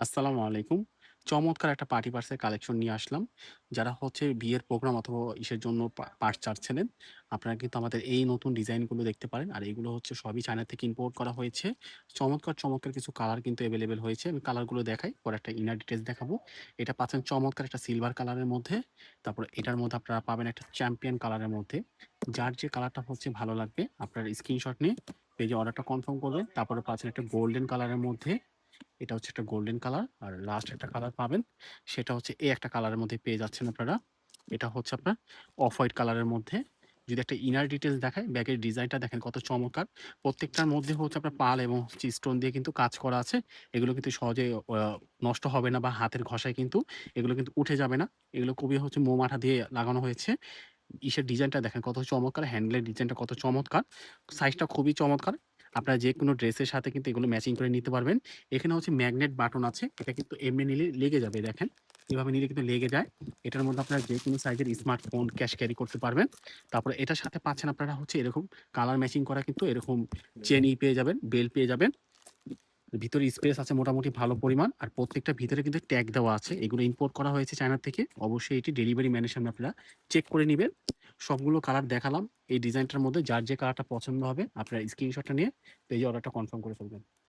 আসসালামু আলাইকুম। চমৎকার একটা পার্টি পার্সের কালেকশন নিয়ে আসলাম। যারা হচ্ছে বিয়ের প্রোগ্রাম অথবা ইসের জন্য পার্স চাচ্ছিলেন, আপনারা কিন্তু আমাদের এই নতুন ডিজাইনগুলো দেখতে পারেন। আর এগুলো হচ্ছে সবই চায়না থেকে ইম্পোর্ট করা হয়েছে। চমৎকার, চমৎকার কিছু কালার কিন্তু এভেইলেবল হয়েছে। আমি কালারগুলো দেখাই, পরে একটা ইনার ডিটেইলস দেখাবো। এটা পাচ্ছেন চমৎকার একটা সিলভার কালারের মধ্যে। তারপরে এটার মধ্যে আপনারা পাবেন একটা চ্যাম্পিয়ন কালারের মধ্যে। যার যে কালারটা হচ্ছে ভালো লাগবে, আপনারা স্ক্রিনশট নিয়ে পেজে অর্ডারটা কনফার্ম করবেন। তারপরে পাচ্ছেন একটা গোল্ডেন কালারের মধ্যে। এটা হচ্ছে একটা গোল্ডেন কালার। আর লাস্ট একটা কালার পাবেন, সেটা হচ্ছে এই একটা কালারের মধ্যে পেয়ে যাচ্ছেন আপনারা। এটা হচ্ছে আপনার অফ হোয়াইট কালারের মধ্যে। যদি একটা ইনার ডিটেইলস দেখাই, ব্যাগের ডিজাইনটা দেখেন কত চমৎকার। প্রত্যেকটার মধ্যে হচ্ছে আপনার পাল এবং স্টোন দিয়ে কিন্তু কাজ করা আছে। এগুলো কিন্তু সহজে নষ্ট হবে না বা হাতের ঘষায় কিন্তু এগুলো কিন্তু উঠে যাবে না। এগুলো খুবই হচ্ছে মোম আঠা দিয়ে লাগানো হয়েছে। ইসের ডিজাইনটা দেখেন কত চমৎকার, হ্যান্ডেলের ডিজাইনটা কত চমৎকার। সাইজটা খুবই চমৎকার। আপনারা যেকোনো ড্রেসের সাথে কিন্তু এগুলো ম্যাচিং করে নিতে পারবেন। এখানে হচ্ছে ম্যাগনেট বাটন আছে। এটা কিন্তু এমনি নিলে লেগে যাবে দেখেন। এভাবে নিলে কিন্তু লেগে যায়। এটার মধ্যে আপনারা যেকোনো সাইজের স্মার্টফোন, ক্যাশ ক্যারি করতে পারবেন। তারপরে এটার সাথে পাচ্ছেন আপনারা হচ্ছে এরকম কালার ম্যাচিং করা কিন্তু এরকম চেনই পেয়ে যাবেন, বেল্ট পেয়ে যাবেন। ভিতরে স্পেস আছে মোটামুটি ভালো পরিমাণ। আর প্রত্যেকটা ভিতরে কিন্তু ট্যাগ দেওয়া আছে। এগুলো ইম্পোর্ট করা হয়েছে চায়না থেকে। অবশ্যই এটি ডেলিভারি ম্যানের সামনে আপনারা চেক করে নিবেন। সবগুলো কালার দেখালাম। এই ডিজাইনটার মধ্যে যার যে কালারটা পছন্দ হবে আপনারা স্ক্রিনশটটা নিয়ে পেজে অর্ডারটা কনফার্ম করে ফেলবেন।